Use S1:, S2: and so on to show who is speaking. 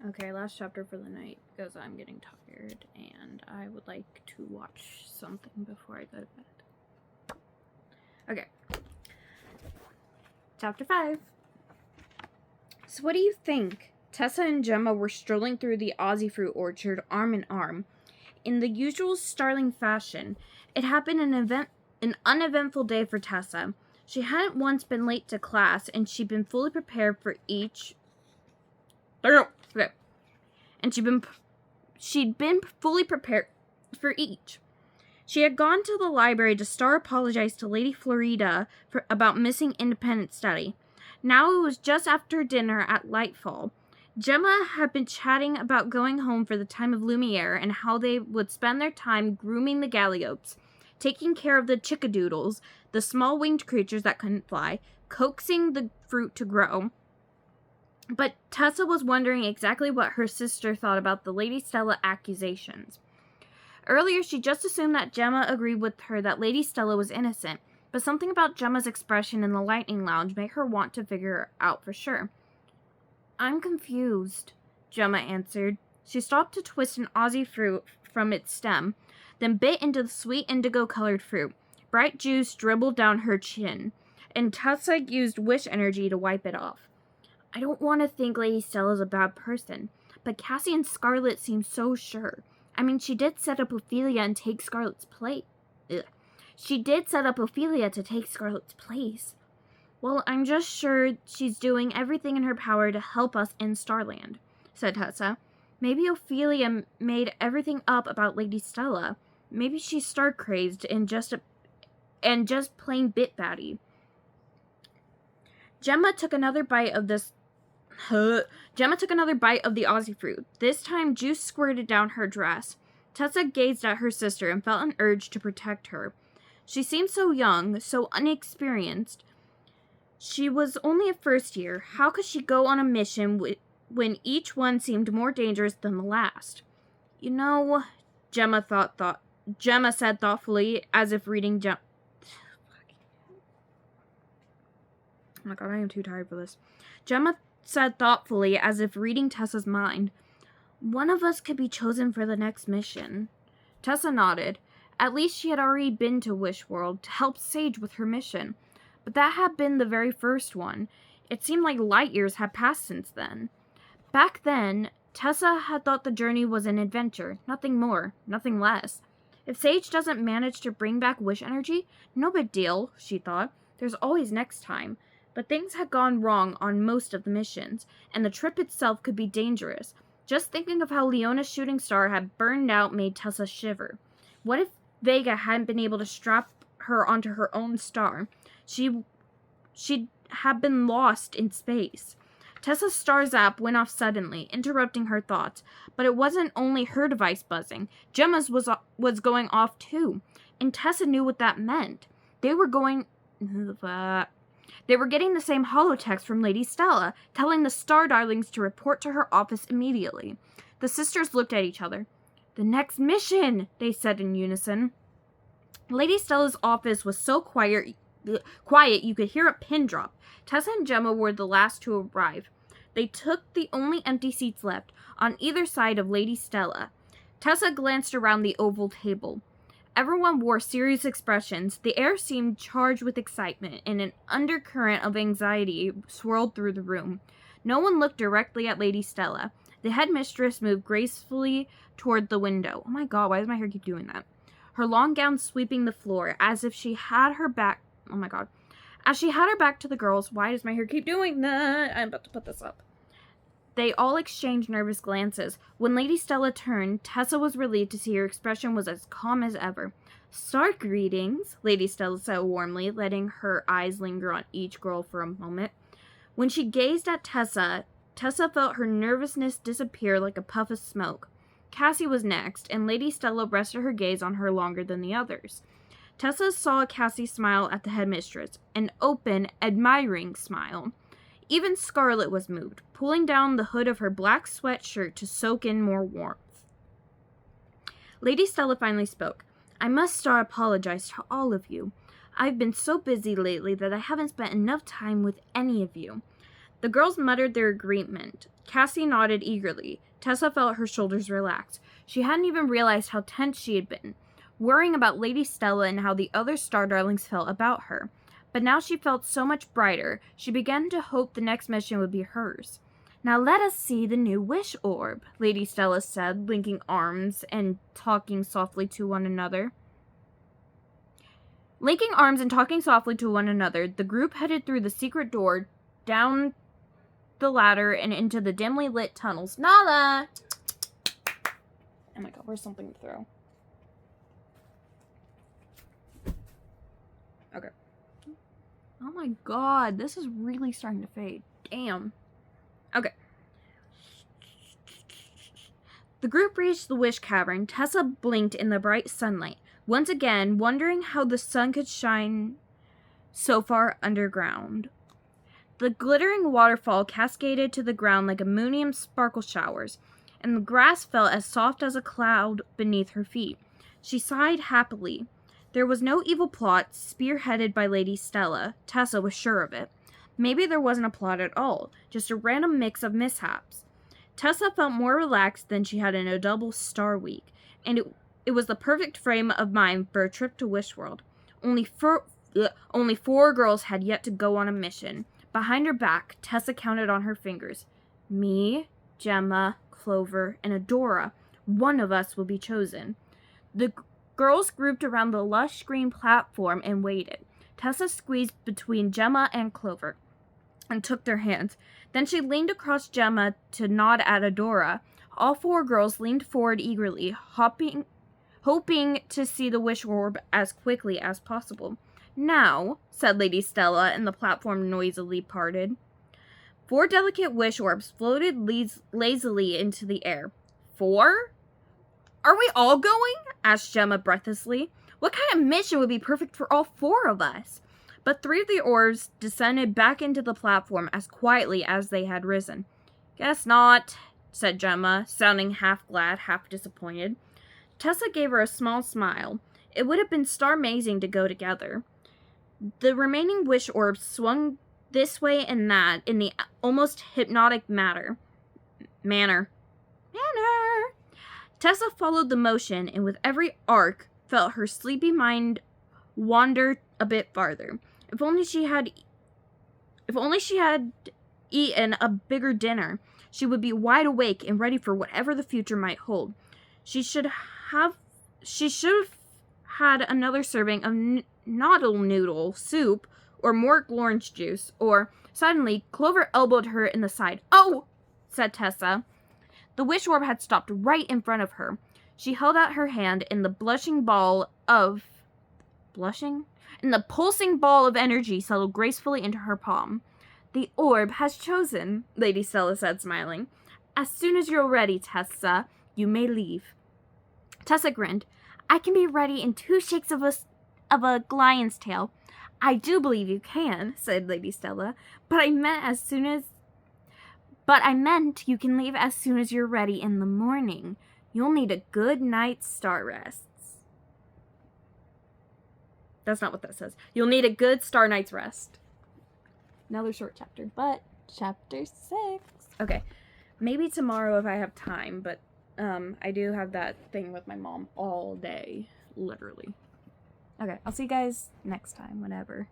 S1: Okay, last chapter for the night because I'm getting tired and I would like to watch something before I go to bed. Okay. Chapter 5. So what do you think? Tessa and Gemma were strolling through the Aussie fruit orchard arm in arm. In the usual starling fashion, it had been an uneventful day for Tessa. She hadn't once been late to class, and she'd been fully prepared for each. Okay. And she'd been fully prepared for each. She had gone to the library to apologize to Lady Florida about missing independent study. Now it was just after dinner at Lightfall. Gemma had been chatting about going home for the time of Lumiere and how they would spend their time grooming the galliopes, taking care of the chickadoodles, the small winged creatures that couldn't fly, coaxing the fruit to grow. But Tessa was wondering exactly what her sister thought about the Lady Stella accusations. Earlier, she just assumed that Gemma agreed with her that Lady Stella was innocent, but something about Gemma's expression in the Lightning Lounge made her want to figure out for sure. I'm confused, Gemma answered. She stopped to twist an Aussie fruit from its stem, then bit into the sweet indigo-colored fruit. Bright juice dribbled down her chin, and Tessa used wish energy to wipe it off. I don't want to think Lady Stella's a bad person, but Cassie and Scarlet seem so sure. I mean, she did set up Ophelia and take Scarlet's place. She did set up Ophelia to take Scarlet's place. Well, I'm just sure she's doing everything in her power to help us in Starland, said Tessa. Maybe Ophelia made everything up about Lady Stella. Maybe she's star-crazed and just plain bit-batty. Gemma took another bite of the Aussie fruit. This time, juice squirted down her dress. Tessa gazed at her sister and felt an urge to protect her. She seemed so young, so inexperienced. She was only a first year. How could she go on a mission when each one seemed more dangerous than the last? You know, Gemma said thoughtfully, as if reading Oh my god, I am too tired for this. Gemma said thoughtfully, as if reading Tessa's mind. One of us could be chosen for the next mission. Tessa nodded. At least she had already been to Wish World to help Sage with her mission. But that had been the very first one. It seemed like light years had passed since then. Back then, Tessa had thought the journey was an adventure, nothing more, nothing less. If Sage doesn't manage to bring back wish energy, no big deal, she thought. There's always next time. But things had gone wrong on most of the missions, and the trip itself could be dangerous. Just thinking of how Leona's shooting star had burned out made Tessa shiver. What if Vega hadn't been able to strap her onto her own star? She'd have been lost in space. Tessa's star zap went off suddenly, interrupting her thoughts. But it wasn't only her device buzzing. Gemma's was going off too. And Tessa knew what that meant. They were getting the same holotext from Lady Stella, telling the Star Darlings to report to her office immediately. The sisters looked at each other. The next mission, they said in unison. Lady Stella's office was so quiet you could hear a pin drop. Tessa and Gemma were the last to arrive. They took the only empty seats left, on either side of Lady Stella. Tessa glanced around the oval table. Everyone wore serious expressions. The air seemed charged with excitement, and an undercurrent of anxiety swirled through the room. No one looked directly at Lady Stella. The headmistress moved gracefully toward the window. Oh my god, why does my hair keep doing that? Her long gown sweeping the floor, as if she had her back... Oh my god. As she had her back to the girls, why does my hair keep doing that? I'm about to put this up. They all exchanged nervous glances. When Lady Stella turned, Tessa was relieved to see her expression was as calm as ever. Star greetings, Lady Stella said warmly, letting her eyes linger on each girl for a moment. When she gazed at Tessa, Tessa felt her nervousness disappear like a puff of smoke. Cassie was next, and Lady Stella rested her gaze on her longer than the others. Tessa saw Cassie smile at the headmistress, an open, admiring smile. Even Scarlet was moved, pulling down the hood of her black sweatshirt to soak in more warmth. Lady Stella finally spoke. I must apologize to all of you. I've been so busy lately that I haven't spent enough time with any of you. The girls muttered their agreement. Cassie nodded eagerly. Tessa felt her shoulders relax. She hadn't even realized how tense she had been, worrying about Lady Stella and how the other Star Darlings felt about her. But now she felt so much brighter, she began to hope the next mission would be hers. "Now let us see the new wish orb," Lady Stella said, linking arms and talking softly to one another. Linking arms and talking softly to one another, the group headed through the secret door, down the ladder, and into the dimly lit tunnels. Nala! Oh my god, where's something to throw? Okay. Oh my god, this is really starting to fade. Damn. Okay. The group reached the wish cavern. Tessa blinked in the bright sunlight, once again wondering how the sun could shine so far underground. The glittering waterfall cascaded to the ground like a moonium sparkle showers, and the grass felt as soft as a cloud beneath her feet. She sighed happily. There was no evil plot spearheaded by Lady Stella. Tessa was sure of it. Maybe there wasn't a plot at all, just a random mix of mishaps. Tessa felt more relaxed than she had in a double star week, and it was the perfect frame of mind for a trip to Wishworld. Only 4 girls had yet to go on a mission. Behind her back, Tessa counted on her fingers. Me, Gemma, Clover, and Adora. One of us will be chosen. The girls grouped around the lush green platform and waited. Tessa squeezed between Gemma and Clover and took their hands. Then she leaned across Gemma to nod at Adora. All 4 girls leaned forward eagerly, hoping to see the wish orb as quickly as possible. "Now," said Lady Stella, and the platform noisily parted. 4 delicate wish orbs floated lazily into the air. 4? "Are we all going?" asked Gemma breathlessly. "What kind of mission would be perfect for all 4 of us?" But 3 of the orbs descended back into the platform as quietly as they had risen. "Guess not," said Gemma, sounding half glad, half disappointed. Tessa gave her a small smile. It would have been star-mazing to go together. The remaining wish orbs swung this way and that in the almost hypnotic manner. Tessa followed the motion, and with every arc, felt her sleepy mind wander a bit farther. If only she had eaten a bigger dinner, she would be wide awake and ready for whatever the future might hold. She should have had another serving of noodle noodle soup or more orange juice, or suddenly Clover elbowed her in the side. "Oh!" said Tessa. The wish orb had stopped right in front of her. She held out her hand, and the pulsing ball of energy settled gracefully into her palm. "The orb has chosen," Lady Stella said, smiling. "As soon as you're ready, Tessa, you may leave." Tessa grinned. "I can be ready in 2 shakes of a lion's tail." "I do believe you can," said Lady Stella, but I meant you can leave as soon as you're ready in the morning. You'll need a good night's star rests." That's not what that says. You'll need a good star night's rest. Another short chapter, but chapter 6. Okay, maybe tomorrow if I have time, but I do have that thing with my mom all day, literally. Okay, I'll see you guys next time, whenever.